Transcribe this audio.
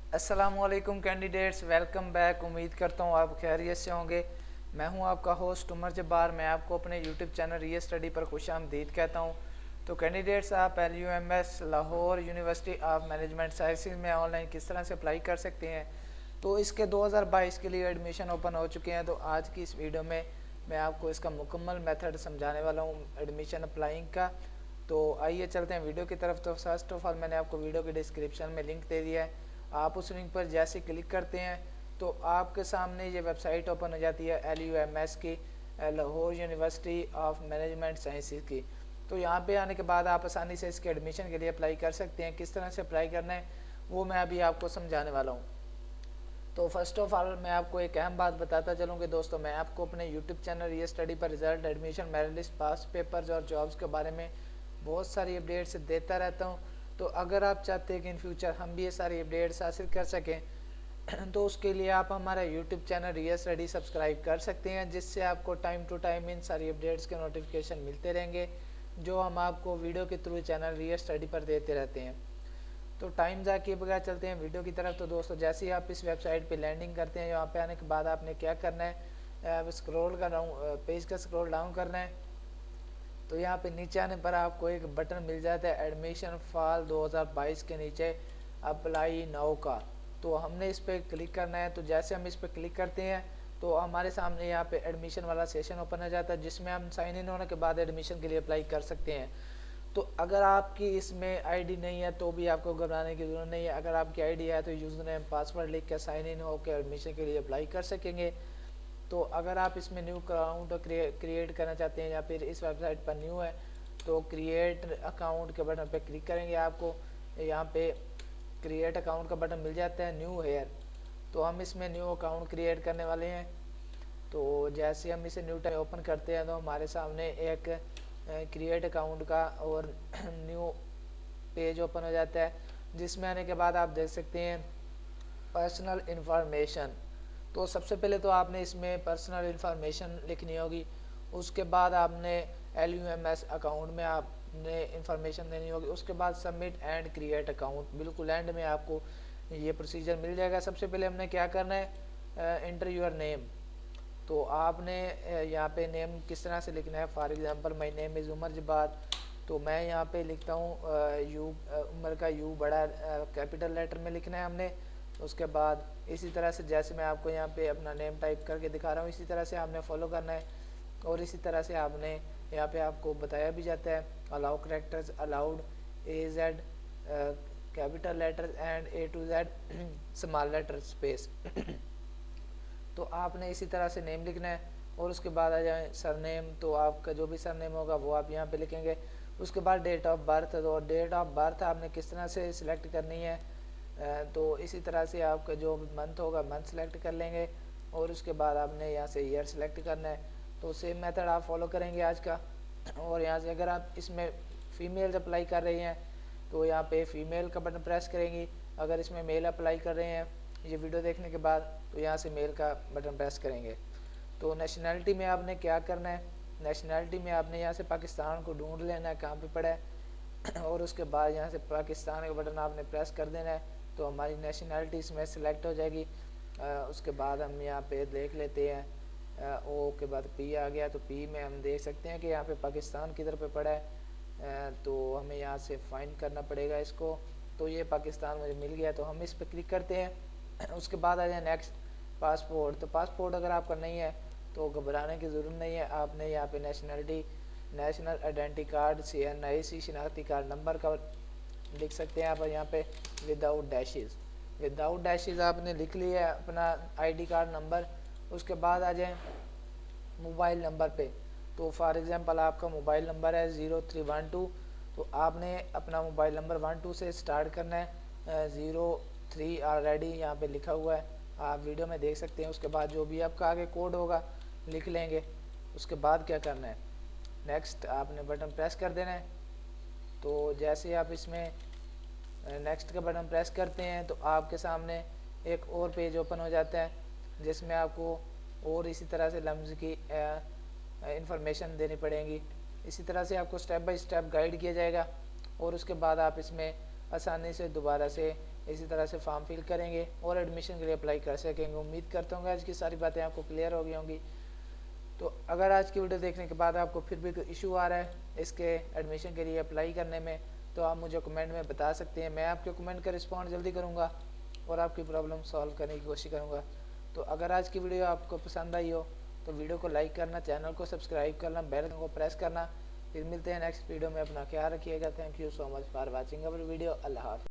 अस्सलामुअलैकुम candidates, welcome back. उम्मीद करता हूँ आप खैरियत से होंगे। मैं हूँ आपका होस्ट उमर जब्बार। मैं आपको अपने यूट्यूब चैनल रियल स्टडी पर खुशामदीद कहता हूँ। तो कैंडिडेट्स, आप LUMS Lahore university of management sciences में ऑनलाइन किस तरह से अप्लाई कर सकते हैं। तो इसके 2022 के लिए एडमिशन ओपन हो चुके हैं। तो आज की इस वीडियो में मैं आपको इसका मुकम्मल मेथड समझाने वाला हूँ एडमिशन अप्लाइंग का। तो आइए चलते हैं वीडियो की तरफ। तो फर्स्ट ऑफ ऑल मैंने आपको वीडियो के डिस्क्रिप्शन में लिंक दे दिया है। आप उस लिंक पर जैसे क्लिक करते हैं तो आपके सामने ये वेबसाइट ओपन हो जाती है LUMS की, Lahore university of management sciences की। तो यहाँ पे आने के बाद आप आसानी से इसके एडमिशन के लिए अप्लाई कर सकते हैं। किस तरह से अप्लाई करना है वो मैं अभी आपको समझाने वाला हूँ। तो फर्स्ट ऑफ ऑल मैं आपको एक अहम बात बताता चलूँ कि दोस्तों, मैं आपको अपने यूट्यूब चैनल ये स्टडी पर रिजल्ट, एडमिशन, मेरिट लिस्ट, पास पेपर्स और जॉब्स के बारे में बहुत सारी अपडेट्स देता रहता हूँ। तो अगर आप चाहते हैं कि इन फ्यूचर हम भी ये सारी अपडेट्स हासिल कर सकें तो उसके लिए आप हमारा YouTube channel real study subscribe कर सकते हैं, जिससे आपको टाइम टू टाइम इन सारी अपडेट्स के नोटिफिकेशन मिलते रहेंगे जो हम आपको वीडियो के थ्रू चैनल रियल स्टडी पर देते रहते हैं। तो टाइम ज़ाया किए बगैर चलते हैं वीडियो की तरफ। तो दोस्तों, जैसे ही आप इस वेबसाइट पे लैंडिंग करते हैं, यहाँ पे आने के बाद आपने क्या करना है, स्क्रॉल कर रहा हूँ, पेज का स्क्रॉल डाउन करना है। तो यहाँ पे नीचे आने पर आपको एक बटन मिल जाता है एडमिशन फॉल 2022 के नीचे अप्लाई नाउ का। तो हमने इस पर क्लिक करना है। तो जैसे हम इस पर क्लिक करते हैं तो हमारे सामने यहाँ पे एडमिशन वाला सेशन ओपन हो जाता है, जिसमें हम साइन इन होने के बाद एडमिशन के लिए अप्लाई कर सकते हैं। तो अगर आपकी इसमें आईडी नहीं है तो भी आपको घबराने की ज़रूरत नहीं है। अगर आपकी आईडी है तो यूज़र नेम पासवर्ड लिख कर साइन इन होकर एडमिशन के लिए अप्लाई कर सकेंगे। तो अगर आप इसमें न्यू अकाउंट क्रिएट करना चाहते हैं या फिर इस वेबसाइट पर न्यू है तो क्रिएट अकाउंट के बटन पर क्लिक करेंगे। आपको यहाँ पे क्रिएट अकाउंट का बटन मिल जाता है न्यू हेयर। तो हम इसमें न्यू अकाउंट क्रिएट करने वाले हैं। तो जैसे हम इसे न्यू टाइम ओपन करते हैं तो हमारे सामने एक क्रिएट अकाउंट का और न्यू पेज ओपन हो जाता है, जिसमें आने के बाद आप देख सकते हैं पर्सनल इन्फॉर्मेशन। तो सबसे पहले तो आपने इसमें पर्सनल इन्फॉर्मेशन लिखनी होगी। उसके बाद आपने LUMS अकाउंट में आपने इन्फॉर्मेशन देनी होगी। उसके बाद सबमिट एंड क्रिएट अकाउंट, बिल्कुल एंड में आपको ये प्रोसीजर मिल जाएगा। सबसे पहले हमने क्या करना है, इंटर योर नेम। तो आपने यहाँ पे नेम किस तरह से लिखना है। For example my name is Umar Jabbar. तो मैं यहाँ पे लिखता हूँ यू, उमर का यू बड़ा कैपिटल लेटर में लिखना है हमने। उसके बाद इसी तरह से जैसे मैं आपको यहाँ पे अपना नेम टाइप करके दिखा रहा हूँ, इसी तरह से आपने फॉलो करना है। और इसी तरह से आपने यहाँ पे आपको बताया भी जाता है allow characters allowed AZ capital letters and A to Z small letter space. तो आपने इसी तरह से नेम लिखना है। और उसके बाद आ जाए सरनेम। तो आपका जो भी सरनेम होगा वो आप यहाँ पे लिखेंगे। उसके बाद डेट ऑफ बर्थ। तो डेट ऑफ बर्थ आपने किस तरह से सिलेक्ट करनी है, तो इसी तरह से आपका जो मंथ होगा मंथ सेलेक्ट कर लेंगे। और उसके बाद आपने यहाँ से ईयर सेलेक्ट करना है। तो सेम मेथड आप फॉलो करेंगे आज का। और यहाँ से अगर आप इसमें फ़ीमेल अप्लाई कर रही हैं तो यहाँ पे फ़ीमेल का बटन प्रेस करेंगी। अगर इसमें मेल अप्लाई कर रहे हैं ये वीडियो देखने के बाद तो यहाँ से मेल का बटन प्रेस करेंगे। तो नेशनैलिटी में आपने क्या करना है, नेशनैलिटी में आपने यहाँ से पाकिस्तान को ढूंढ लेना है कहाँ पे पड़ा है और उसके बाद यहाँ से पाकिस्तान का बटन आपने प्रेस कर देना है। तो हमारी नेशनैलिटी इसमें सेलेक्ट हो जाएगी। उसके बाद हम यहाँ पे देख लेते हैं ओ के बाद पी आ गया। तो पी में हम देख सकते हैं कि यहाँ पे पाकिस्तान किधर पे पड़ा है। तो हमें यहाँ से फाइंड करना पड़ेगा इसको। तो ये पाकिस्तान मुझे मिल गया, तो हम इस पर क्लिक करते हैं। उसके बाद आ जाए नेक्स्ट पासपोर्ट। तो पासपोर्ट अगर आपका नहीं है तो घबराने की ज़रूरत नहीं है। आपने यहाँ पे nationality, national identity card, CNIC शनाख्ती कार्ड नंबर का लिख सकते हैं आप यहाँ पे विदाउट डैशेज़। विदाउट डैशेज़ आपने लिख लिया है अपना ID कार्ड नंबर। उसके बाद आ जाए मोबाइल नंबर पे। तो फॉर एग्ज़ाम्पल आपका मोबाइल नंबर है 0312। तो आपने अपना मोबाइल नंबर 12 से स्टार्ट करना है। 03 ऑलरेडी यहाँ पे लिखा हुआ है, आप वीडियो में देख सकते हैं। उसके बाद जो भी आपका आगे कोड होगा लिख लेंगे। उसके बाद क्या करना है, नेक्स्ट आपने बटन प्रेस कर देना है। तो जैसे आप इसमें नेक्स्ट का बटन प्रेस करते हैं तो आपके सामने एक और पेज ओपन हो जाता है, जिसमें आपको और इसी तरह से लम्ज़ की इंफॉर्मेशन देनी पड़ेगी। इसी तरह से आपको स्टेप बाय स्टेप गाइड किया जाएगा। और उसके बाद आप इसमें आसानी से दोबारा से इसी तरह से फॉर्म फिल करेंगे और एडमिशन के लिए अप्लाई कर सकेंगे। उम्मीद करता हूँ आज की सारी बातें आपको क्लियर हो गई होंगी। तो अगर आज की वीडियो देखने के बाद आपको फिर भी कोई इशू आ रहा है इसके एडमिशन के लिए अप्लाई करने में, तो आप मुझे कमेंट में बता सकते हैं। मैं आपके कमेंट का रिस्पॉन्ड जल्दी करूँगा और आपकी प्रॉब्लम सॉल्व करने की कोशिश करूँगा। तो अगर आज की वीडियो आपको पसंद आई हो तो वीडियो को लाइक करना, चैनल को सब्सक्राइब करना, बेल आइकन को प्रेस करना। फिर मिलते हैं नेक्स्ट वीडियो में। अपना ख्याल रखिएगा। Thank you so much for watching our video. अल्लाह हाफ़िज़।